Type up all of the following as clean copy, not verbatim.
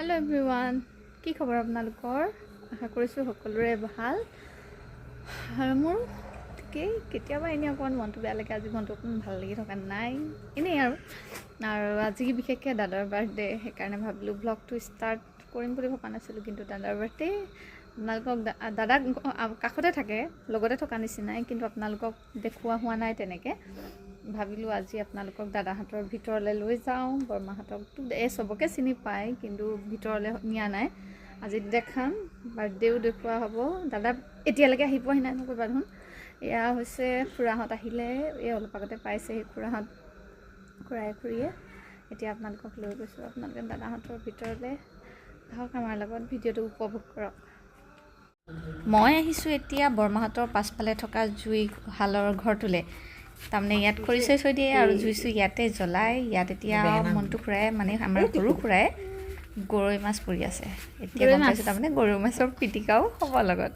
Hello everyone की खबर आपनालोকৰ आशा কৰিছো সকলোৰে ভাল আৰু মোৰ কেতিয়াবা এনে অকমান মনটো বেয়া লাগে আজি মনটো অকমান ভাল লাগি থকা নাই এনে আৰু আজি বিশেষকৈ দাদাৰ বাৰ্থডে সেইকাৰণে ভাবিলো ব্লগটো ষ্টাৰ্ট কৰিম বুলি ভাবা নাছিলো কিন্তু দাদাৰ বাৰ্থডে আপোনালোকক দাদা কাষতে থাকে লগতে থকা নিচিনাই কিন্তু আপোনালোকক দেখুৱা হোৱা নাই তেনেকে ভাবিলো আজি আপোনালোকক দাদাহঁতৰ ভিতৰলৈ লৈ যাওঁ বৰমাহঁতক সবকে চিনি পায় কিন্তু ভিতৰলৈ নিয়া নাই আজি দেখাম বাৰ্থডেও দেখুৱা হ'ব দাদা এতিয়ালৈকে আহি পোৱাহি নাই নকবা দেখোন এয়া হৈছে খুৰাহঁত আহিলে এই অলপ আগতে পাইছে খুৰাহঁত খুৰীয়ে এতিয়া আপোনালোকক লৈ গৈছোঁ আপোনালোকে দাদাহঁতৰ ভিতৰলৈ আহক আমাৰ লগত ভিডিঅ'টো উপভোগ কৰক মই আহিছোঁ এতিয়া বৰমাহঁতৰ পাছফালে থকা জুই হালৰ ঘৰটোলৈ তাৰমানে ইয়াত খৰি চৈ দিয়ে আৰু জুইছো ইয়াতে জ্বলাই ইয়াত এতিয়া মনটো খুৰাই মানে আমাৰ সৰু খুৰাই গৰৈ মাছ পৰি আছে এতিয়া গম পাইছোঁ তাৰমানে গৰৈ মাছৰ পিটিকাও হ'ব লগত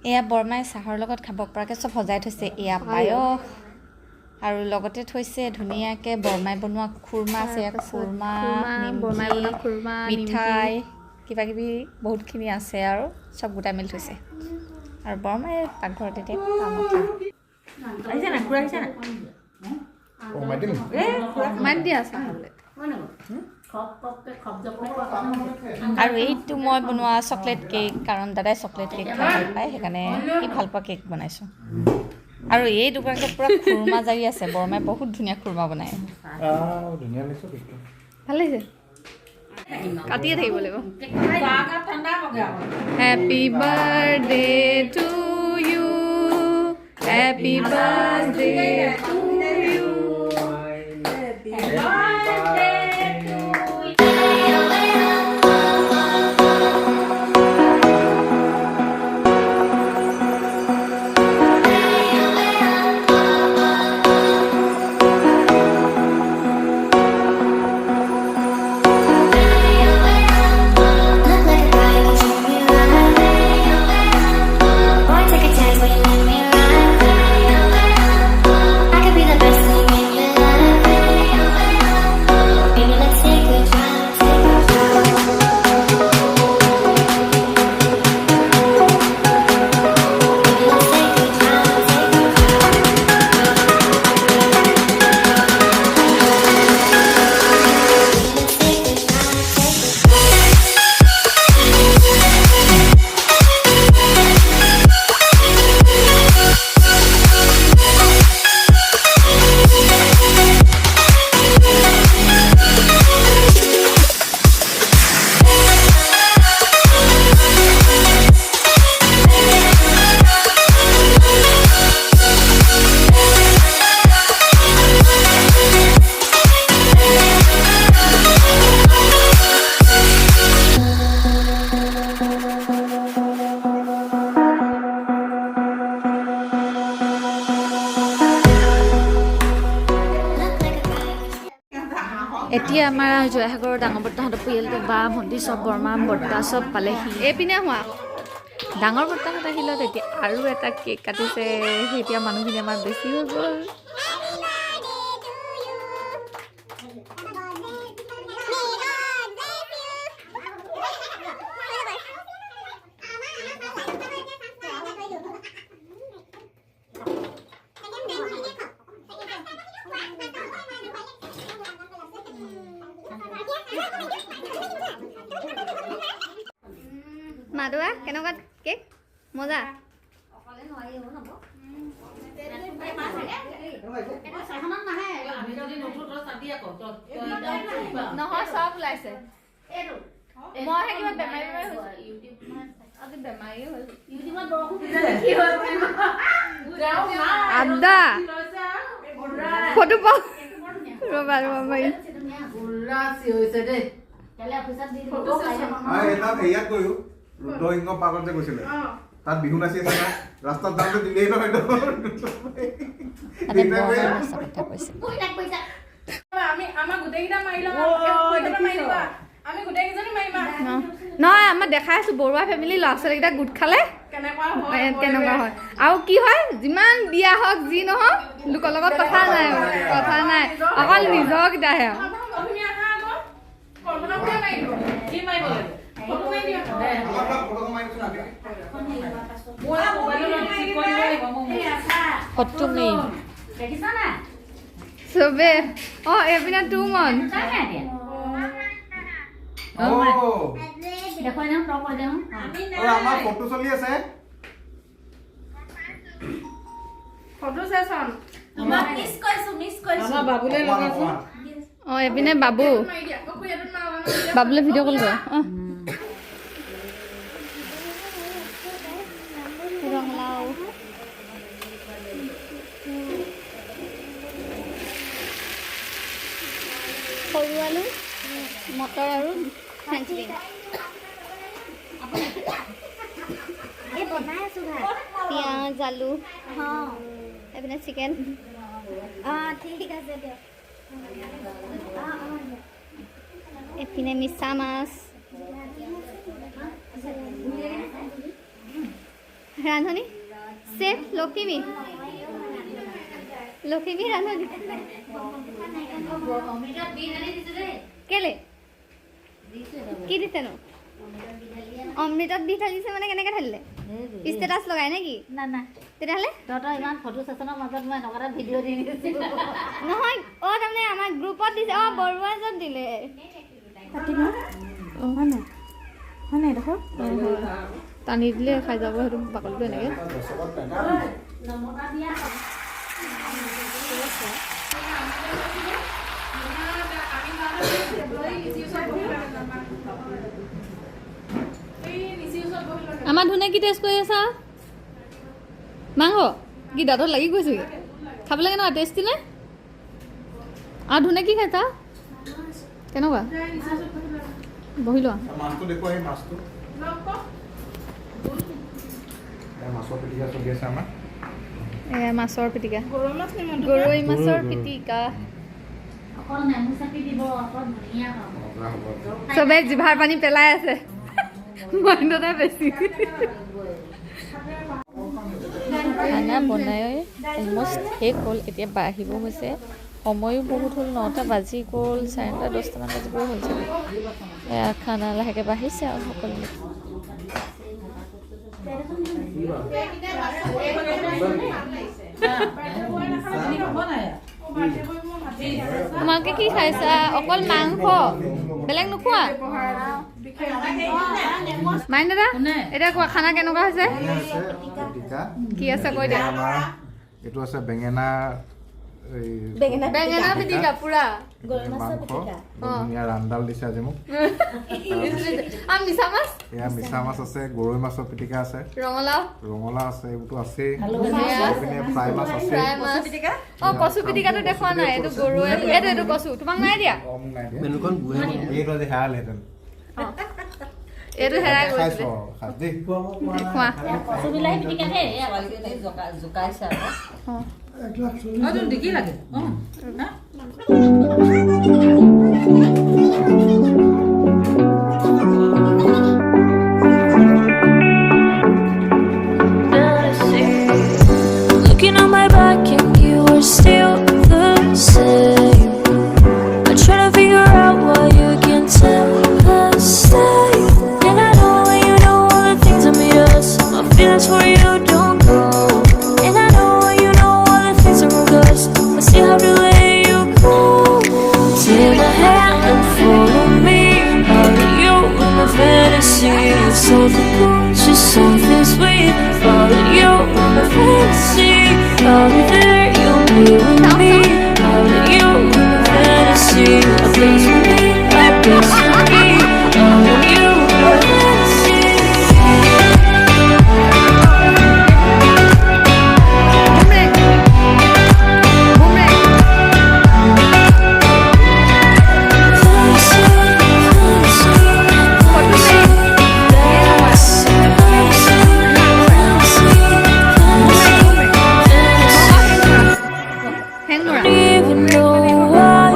এয়া বৰমাই চাহৰ লগত খাব পৰাকৈ চব সজাই থৈছে এয়া পায়স আৰু লগতে থৈছে ধুনীয়াকৈ বৰমাই বনোৱা খুৰমা আছে খুৰমা মিঠাই কিবা কিবি বহুতখিনি আছে আৰু চব গোটাই মেলি থৈছে আৰু বৰমাই পাকঘৰত এতিয়া কামত মাত দিয়া চাহলৈ আৰু এইটো মই বনোৱা চকলেট কেক কাৰণ দাদাই চকলেট কেক খাই ভাল পায় সেইকাৰণে কি ভাল পোৱা কেক বনাইছোঁ আৰু এই দুগৰাকী পুৰা খুৰমা জাৰি আছে বৰমাই বহুত ধুনীয়া খুৰমা বনায় ভাল লাগিছে কাটিয়ে থাকিব লাগিব happy birthday to you happy birthday to you এতিয়া আমাৰ জয়সাগৰৰ ডাঙৰ বৰ্তাহঁতৰ পৰিয়ালটো বা ভণ্টি চব বৰমা বৰ্তা চব পালেহি এইপিনে হোৱা ডাঙৰ বৰ্তাহঁত আহিলত এতিয়া আৰু এটা কেক কাটিছে এতিয়া মানুহখিনি আমাৰ বেছি হৈ গ'ল মাদুৱা কেনেকুৱা কেক মজা নহয় চব ওলাইছে মই কিবা বেমাৰী আদা ফটো পাওঁ ৰবা ৰুদ্ৰসিংহ পাৰ্কত যে গৈছিলে তাত বিহু নাচি আছে ৰাস্তাত যাওঁতে দিলেই নহয় নহয় আমাৰ দেখাই আছো বৰুৱা ফেমিলি ল'ৰা ছোৱালীকেইটা গোট খালে কেনেকুৱা হয় আৰু কি হয় যিমান বিয়া হওক যি নহওক লোকৰ লগত কথা নাই অকল নিজৰকেইটাহে চবে এইপিনে 2 মন আমাৰ ফটো চলি আছে এইপিনে বাবুলে ভিডিঅ' কল কৰ ৰঙালাও সৰু আলু মটৰ আৰু ফ্ৰেঞ্চ বিন পিঁয়াজ আলু এইপিনে চিকেন ঠিক আছে দিয়ক এইপিনে মিছা মাছ ৰান্ধনি চেফ লখিমী ৰান্ধনি কেলে কি দিছেনো অমৃতত দি ঢালিছে মানে কেনেকৈ ঢালিলে ষ্টেটাছ লগাই নে কি না তেতিয়াহ'লে তহঁতৰ ইমান ফটো ছেশ্যনৰ মাজত মই এনেকুৱা এটা ভিডিঅ' দি দিছোঁ নহয় তাৰমানে আমাৰ গ্ৰুপত দিছে বৰুৱাজত দিলে হয় নাই দেখোন টানি দিলে খাই যাব সেইটো বাকলিটো এনেকৈ আমাৰ ধুনে কি টেষ্ট কৰি আছা মাংস কি দাঁতত লাগি গৈছেগৈ খাবলৈ কেনেকুৱা টেষ্টি নে আৰু ধুনে কি খাইছা কেনেকুৱা বহি লোৱা মাছটো দেখুৱা এই মাছটো মাছৰ পিটিকা চলি আছে আমাৰ এয়া মাছৰ পিটিকা গৰৈ মাছৰ পিটিকা চবে জিভাৰ পানী পেলাই আছে মইনতে বেছি খানা বনাই অলমষ্ট শেষ হ'ল এতিয়া বাঢ়িব হৈছে সময়ো বহুত হ'ল 9টা বাজি গ'ল 9:30 10টামান বাজিবই হ'ল চাগে এয়া খানা লাহেকৈ বাঢ়িছে আৰু সকলোৱে তোমালোকে কি খাইছা অকল মাংস বেলেগ নোখোৱা মাইন দাদা এতিয়া কোৱা খানা কেনেকুৱা হৈছে কি আছে কৈ দিয়া এইটো আছে বেঙেনা পিটিকা পুৰা ৰান্দাল দিছে আজি মোক মিছা মাছ আছে গৰৈ মাছৰ পিটিকা আছে ৰঙালাও আছে এইবোৰতো আছেই ফ্ৰাই মাছ আছে কচু পিটিকাটো দেখুৱা নাই এইটো গৰৈ এইটো কচু তোমাক নাই দিয়া এইটো হেৰাই গৈছে খোৱা দেখি লাগে Looking on my back and you are still the same. I try to figure out why you can't tell the same. And I know you know all the things that made us. My feelings for you don't go. And I know you know all the things that wrong us. I still have to let you go. Take my hand and follow me. Out of you in my fantasy. Something good, just something sweet. Follow you in my fantasy. I'll be there, you'll be with me. Out of you in my fantasy. A place for me, a place for me. Out of you in my fantasy. Don't even know why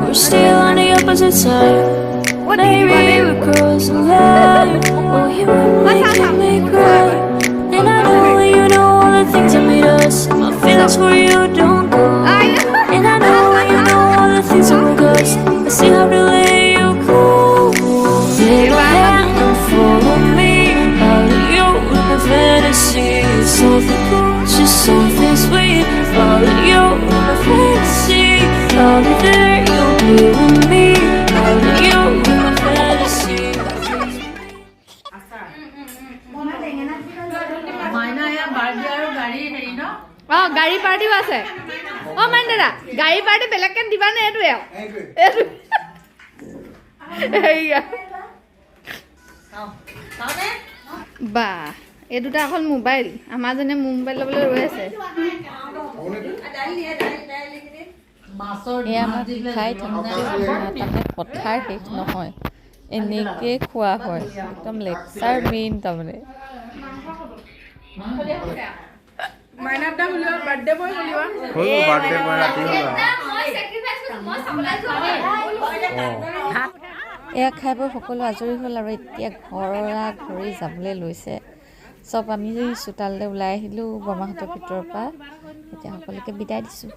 we're still on the opposite side. Maybe we're cross the line. Oh, you were making me cry. And I know you know all the things that made us. My feelings for you don't go. And I know you know all the things that broke us. I still have to let you go. Take my hand and follow me out of your fantasy. Something cool, just something sweet. Follow your fantasy. I'll be there, you'll be with me. Out of your fantasy. Oh, গাড়ী পাৰ্টিও আছে অ' মান দাদা গাড়ী party বেলেগকে দিবা নে এইটোৱে বা এই দুটা অকল মোবাইল আমাৰ জনে মোবাইল ল'বলৈ ৰৈ আছে খাই থাকোঁতে কথাৰ শেষ নহয় এনেকৈ খোৱা হয় একদম লেকচাৰ মেইন তাৰমানে এয়া খাই বৈ সকলো আজৰি হ'ল আৰু এতিয়া ঘৰা ঘৰি যাবলৈ লৈছে চব আমি চোতাললৈ ওলাই আহিলোঁ বৰমাহঁতৰ ভিতৰৰ পৰা এতিয়া সকলোকে বিদায় দিছোঁ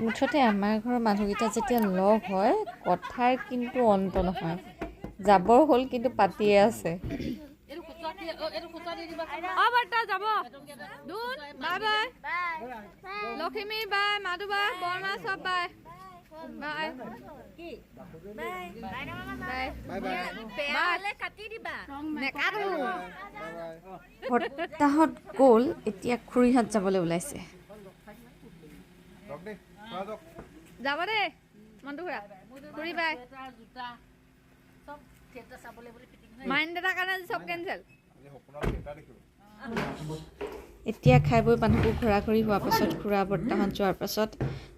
মুঠতে আমাৰ ঘৰৰ মানুহকেইটা যেতিয়া লগ হয় কথাৰ কিন্তু অন্ত নহয় যাবৰ হ'ল কিন্তু পাতিয়ে আছে লক্ষ্মী বাই মাধু বাই বৰমা চব বাই সপ্তাহত গ'ল এতিয়া খুৰীহঁত যাবলৈ ওলাইছে যাব দে মনটো ঘূৰা ঘূৰি বাই মাইন দাদাৰ কাৰণে চব কেঞ্চেল এতিয়া খাই বৈ মানুহবোৰ ঘূৰা ঘূৰি হোৱাৰ পাছত খুৰা বৰ্তাহঁত যোৱাৰ পাছত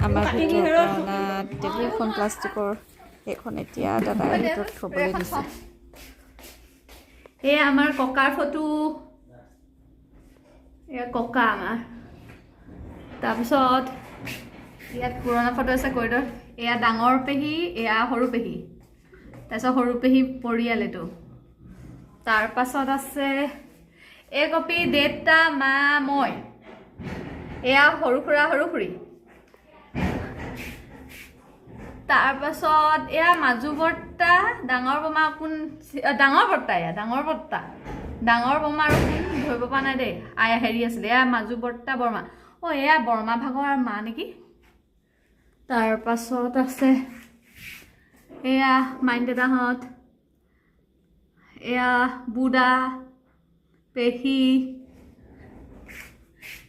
আমাৰ ভিতৰৰ পৰা অনা টেবুলখন প্লাষ্টিকৰ সেইখন এতিয়া দাদাৰ ভিতৰত থ'বলৈ দিছে এই আমাৰ ককাৰ ফটো এয়া ককা আমাৰ তাৰপিছত ইয়াত পুৰণা ফটো আছে কৰিডৰ এয়া ডাঙৰ পেহী এয়া সৰু পেহী তাৰপিছত সৰু পেহী পৰিয়াল এইটো তাৰপাছত আছে এই কপি দেউতা মা মই এয়া সৰু খুৰা সৰু খুৰী তাৰপাছত এয়া মাজু বৰ্তা ডাঙৰ বমা কোন ডাঙৰ বৰ্তা এয়া ডাঙৰ বৰ্তা ডাঙৰ বমা আৰু কোন ধৰিব পৰা নাই দেই আয়া হেৰি আছিলে এয়া মাজু বৰ্তা বৰমা অ' এয়া বৰমা ভাগৰ আৰু মা নেকি তাৰপাছত আছে এয়া মাইন দেউতাহঁত এয়া বুদা পেহী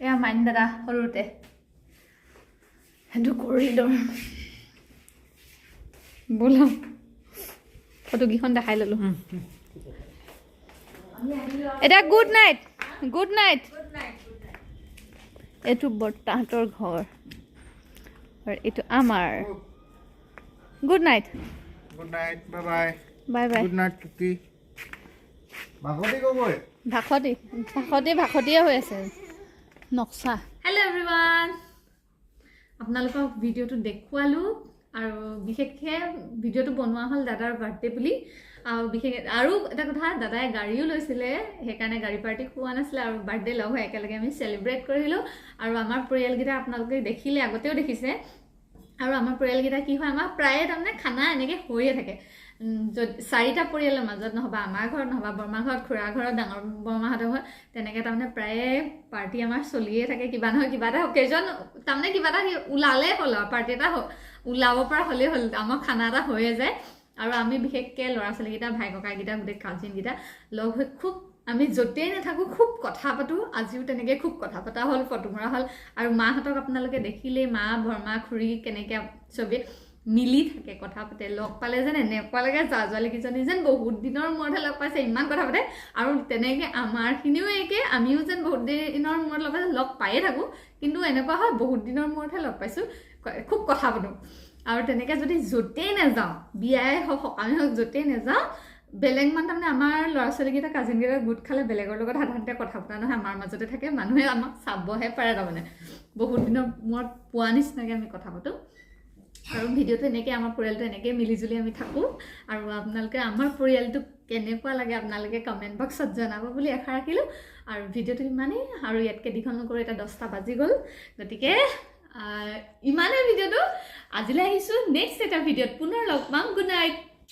এয়া মাইন দাদা সৰুতে সেইটো কৰিডৰ ব'লা ফটোকেইখন দেখাই ল'লোঁ এতিয়া গুড নাইট গুড নাইট এইটো বৰ্তাহঁতৰ ঘৰ আৰু এইটো আমাৰ good night good night bye bye bye bye good night টুকি ভাগতি ক'বই ভাখতিয়ে হৈ আছে নক্সা হেল্ল' এভৰিৱান আপোনালোকক ভিডিঅ'টো দেখুৱালোঁ আৰু বিশেষকৈ ভিডিঅ'টো বনোৱা হ'ল দাদাৰ বাৰ্থডে বুলি আৰু বিশেষ আৰু এটা কথা দাদাই গাড়ীও লৈছিলে সেইকাৰণে গাড়ী পাৰ্টি খোৱা নাছিলে আৰু বাৰ্থডে লগ হৈ একেলগে আমি চেলিব্ৰেট কৰিলোঁ আৰু আমাৰ পৰিয়ালকেইটা আপোনালোকে দেখিলে আগতেও দেখিছে আৰু আমাৰ পৰিয়ালকেইটা কি হয় আমাৰ প্ৰায়ে তাৰমানে খানা এনেকৈ হৈয়ে থাকে চাৰিটা পৰিয়ালৰ মাজত নহবা আমাৰ ঘৰত নহবা বৰমা ঘৰত খুৰা ঘৰত ডাঙৰ বৰমাহঁতৰ ঘৰত তেনেকৈ তাৰমানে প্ৰায়ে পাৰ্টি আমাৰ চলিয়ে থাকে কিবা নহয় কিবা এটা অকেজন তাৰমানে কিবা এটা ওলালেই হ'ল আৰু পাৰ্টি এটা ওলাব পৰা হ'লেই হ'ল আমাৰ খানা এটা হৈয়ে যায় আৰু আমি বিশেষকৈ ল'ৰা ছোৱালীকেইটা ভাই ককাইকেইটা গোটেই কাজিনকেইটা লগ হৈ খুব আমি য'তেই নাথাকোঁ খুব কথা পাতোঁ আজিও তেনেকৈ খুব কথা পতা হ'ল ফটো মৰা হ'ল আৰু মাহঁতক আপোনালোকে দেখিলেই মা বৰমা খুৰী কেনেকৈ চবেই মিলি থাকে কথা পাতে লগ পালে যেন এনেকুৱা লাগে ছোৱালীকেইজনী যেন বহুত দিনৰ মূৰতহে লগ পাইছে ইমান কথা পাতে আৰু তেনেকৈ আমাৰখিনিও একে আমিও যেন বহুত দিনৰ মূৰত লগ পায়ে থাকোঁ কিন্তু এনেকুৱা হয় বহুত দিনৰ মূৰতহে লগ পাইছোঁ খুব কথা পাতোঁ আৰু তেনেকৈ যদি য'তেই নাযাওঁ বিয়াই হওক সকামে হওক য'তেই নাযাওঁ বেলেগ মান তাৰমানে আমাৰ ল'ৰা ছোৱালীকেইটা কাজিনকেইটা গোট খালে বেলেগৰ লগত সাধাৰণতে কথা পতা নহয় আমাৰ মাজতে থাকে মানুহে আমাক চাবহে পাৰে তাৰমানে বহুত দিনৰ মূৰত পোৱা নিচিনাকৈ আমি কথা পাতোঁ আৰু ভিডিঅ'টো এনেকৈ আমাৰ পৰিয়ালটো এনেকৈ মিলিজুলি আমি থাকোঁ আৰু আপোনালোকে আমাৰ পৰিয়ালটো কেনেকুৱা লাগে আপোনালোকে কমেণ্ট বক্সত জনাব বুলি আশা ৰাখিলোঁ আৰু ভিডিঅ'টো ইমানেই আৰু ইয়াতকৈ দীঘল নকৰোঁ এতিয়া 10টা বাজি গ'ল গতিকে ইমানেই ভিডিঅ'টো আজিলৈ আহিছোঁ নেক্সট এটা ভিডিঅ'ত পুনৰ লগ পাম গুড নাইট